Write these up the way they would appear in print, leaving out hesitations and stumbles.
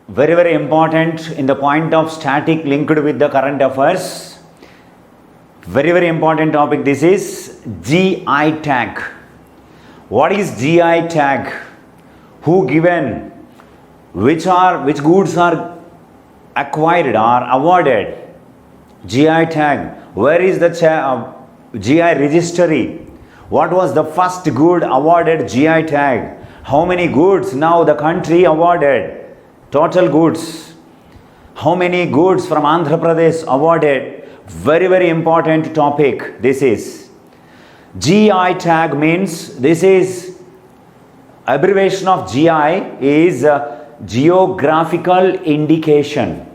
very, very important in the point of static linked with the current affairs. Very, very important topic. This is GI tag. What is GI tag? Who given? Which goods are acquired or awarded? GI tag. Where is the GI registry? What was the first good awarded GI tag? How many goods now the country awarded? Total goods. How many goods from Andhra Pradesh awarded? Very, very important topic. This is GI tag means, this is abbreviation of GI is geographical indication.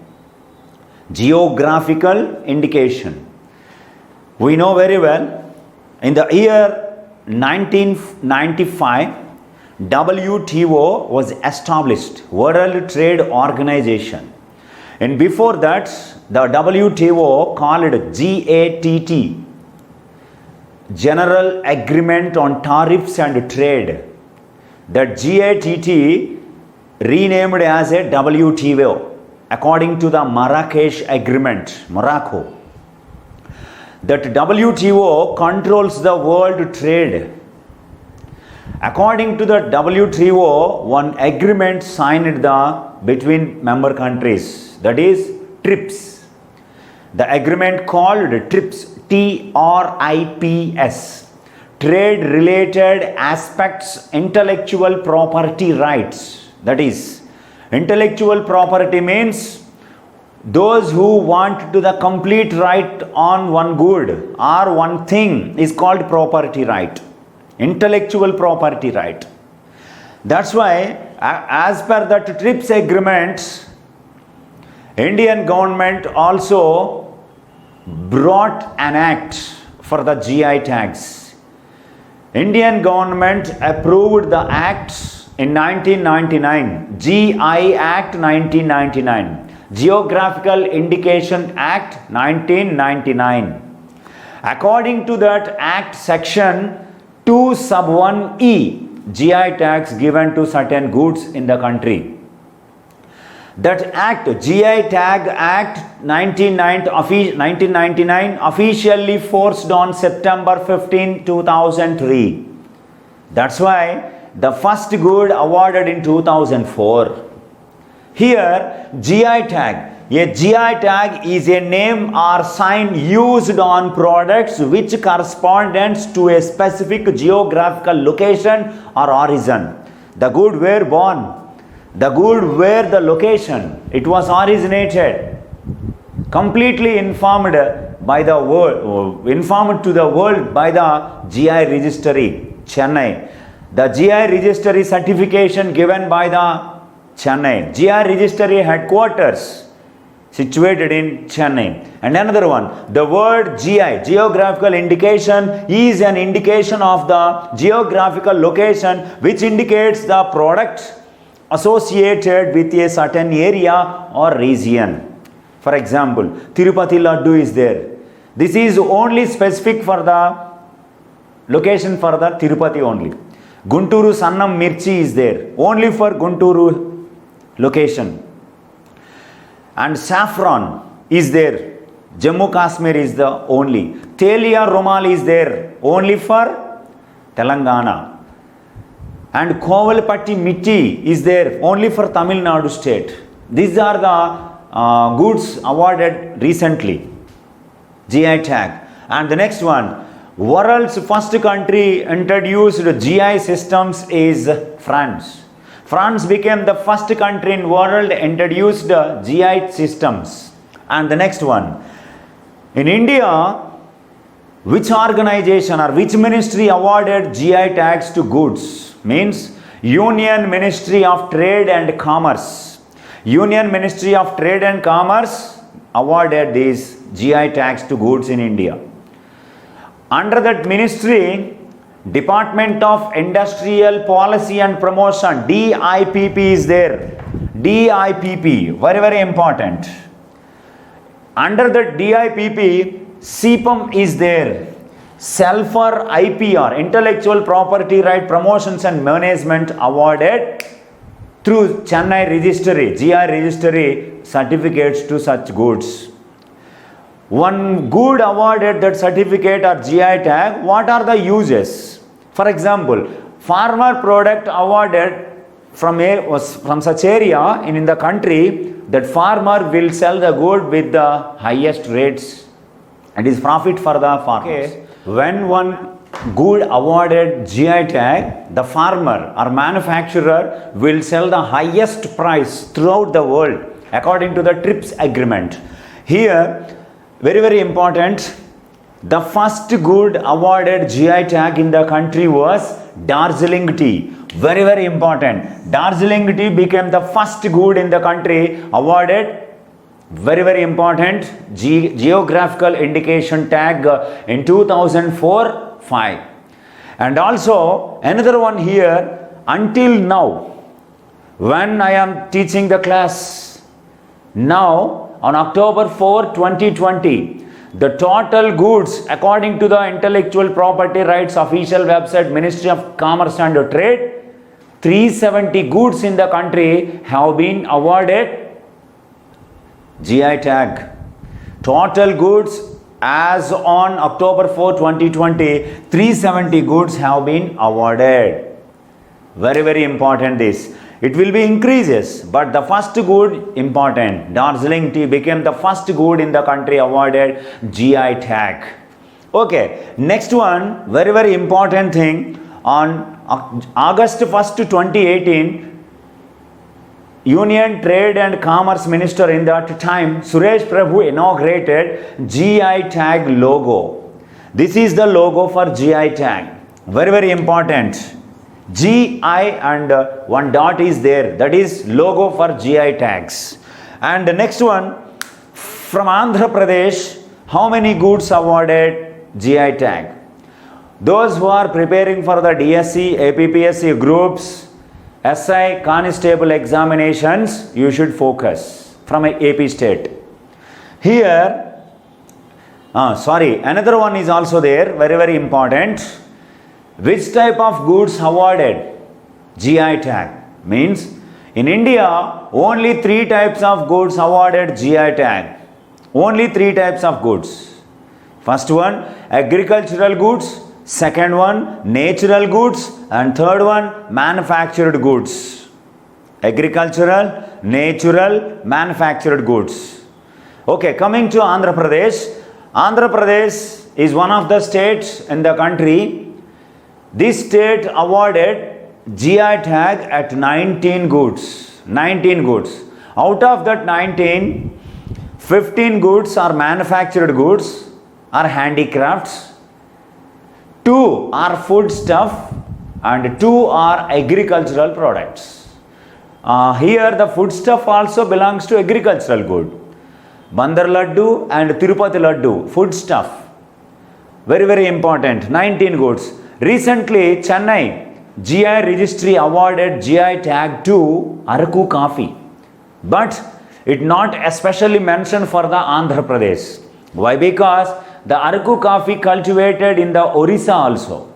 Geographical indication. We know very well, in the year 1995, WTO was established, World Trade Organization. And before that, the WTO called GATT, General Agreement on Tariffs and Trade. That GATT renamed as a WTO according to the Marrakesh Agreement, Morocco. That WTO controls the world trade. According to the WTO, one agreement signed between member countries, that is TRIPS. The agreement called TRIPS, TRIPS, Trade Related Aspects Intellectual Property Rights. That is, intellectual property means those who want to the complete right on one good or one thing is called property right. Intellectual property right. That's why as per that TRIPS agreement, Indian government also brought an act for the GI tags. Indian government approved the act in 1999, GI Act 1999, Geographical Indication Act 1999. According to that act, section 2 sub 1E, GI tags given to certain goods in the country. That act, GI Tag Act 1999, officially forced on September 15, 2003. That's why the first good awarded in 2004. Here, GI tag. A GI tag is a name or sign used on products which corresponds to a specific geographical location or origin. The good were born. The good were the location. It was originated. Completely informed by the world, informed to the world by the GI registry, Chennai. The GI registry certification given by the Chennai. GI registry headquarters situated in Chennai. And another one, the word GI, geographical indication, is an indication of the geographical location which indicates the product associated with a certain area or region. For example, Tirupati Laddu is there. This is only specific for the location for the Tirupati only. Gunturu Sannam Mirchi is there, only for Gunturu location. And saffron is there. Jammu Kashmir is the only. Telia Romal is there, only for Telangana. And Kovalpatti Mitti is there, only for Tamil Nadu state. These are the goods awarded recently. GI tag. And the next one, world's first country introduced GI systems is France. France became the first country in world introduced GI systems. And the next one, in India, which organization or which ministry awarded GI tags to goods? Means Union Ministry of Trade and Commerce. Union Ministry of Trade and Commerce awarded these GI tags to goods in India. Under that ministry, Department of Industrial Policy and Promotion, DIPP is there. DIPP, very, very important. Under the DIPP, CPM is there. Sulfur IPR, Intellectual Property Right Promotions and Management awarded through Chennai registry, GI registry certificates to such goods. One good awarded that certificate or GI tag, what are the uses? For example, farmer product awarded from such area in the country, that farmer will sell the good with the highest rates. It is profit for the farmers. Okay. When one good awarded GI tag, the farmer or manufacturer will sell the highest price throughout the world according to the TRIPS agreement. Here, very important, the first good awarded GI tag in the country was Darjeeling tea. Very important. Darjeeling tea became the first good in the country awarded. Very important. Geographical indication tag in 2004-5. And also another one here, until now, when I am teaching the class, now on October 4, 2020, the total goods according to the Intellectual Property Rights official website, Ministry of Commerce and Trade, 370 goods in the country have been awarded GI tag. Total goods as on October 4, 2020, 370 goods have been awarded. Very important this. It will be increases, but the first good important. Darjeeling tea became the first good in the country awarded GI tag. Okay, next one, very important thing. On August 1st, 2018, Union Trade and Commerce Minister in that time, Suresh Prabhu, inaugurated GI tag logo. This is the logo for GI tag. Very important. GI and one dot is there. That is logo for GI tags. And the next one, from Andhra Pradesh, how many goods awarded GI tag? Those who are preparing for the DSC, APPSC groups, SI constable examinations, you should focus from AP state. Here, another one is also there, very important. Which type of goods awarded GI tag? Means in India, only 3 types of goods awarded GI tag. Only 3 types of goods. First one, agricultural goods. Second one, natural goods. And third one, manufactured goods. Agricultural, natural, manufactured goods. Okay, coming to Andhra Pradesh. Andhra Pradesh is one of the states in the country. This state awarded GI tag at 19 goods. 19 goods. Out of that 19, 15 goods are manufactured goods, are handicrafts, 2 are food stuff, and 2 are agricultural products. Here the food stuff also belongs to agricultural good. Bandar Laddu and Tirupati Laddu, food stuff. Very important. 19 goods. Recently, Chennai GI registry awarded GI tag to Araku coffee, but it not especially mentioned for the Andhra Pradesh. Why? Because the Araku coffee cultivated in the Orissa also.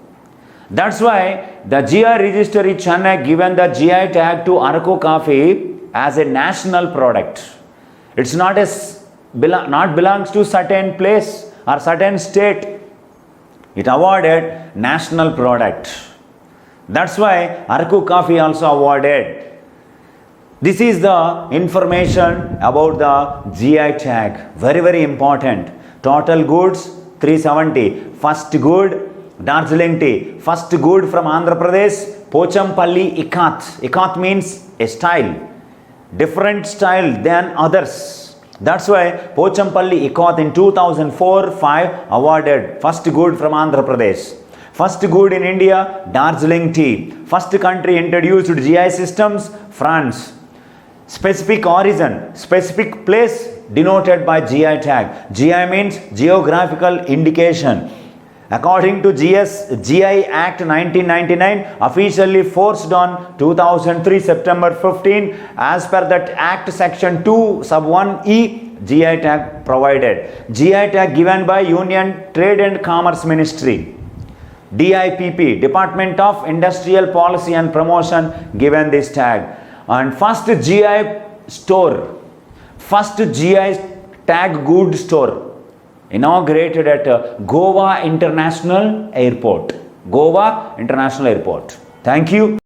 That's why the GI registry Chennai given the GI tag to Araku coffee as a national product. It's not belongs to certain place or certain state. It awarded national product. That's why Araku coffee also awarded. This is the information about the GI tag. Very important. Total goods 370. First good, Darjeeling tea. First good from Andhra Pradesh, Pochampalli Ikat. Ikat means a style. Different style than others. That's why Pochampalli Ikat in 2004-5 awarded first good from Andhra Pradesh. First good in India, Darjeeling tea. First country introduced GI systems, France. Specific origin, specific place denoted by GI tag. GI means geographical indication. According to GI Act 1999, officially forced on 2003 September 15, as per that Act Section 2 Sub 1E, GI tag provided. GI tag given by Union Trade and Commerce Ministry. DIPP, Department of Industrial Policy and Promotion, given this tag. And first GI store, first GI tag good store inaugurated at Goa International Airport. Goa International Airport. Thank you.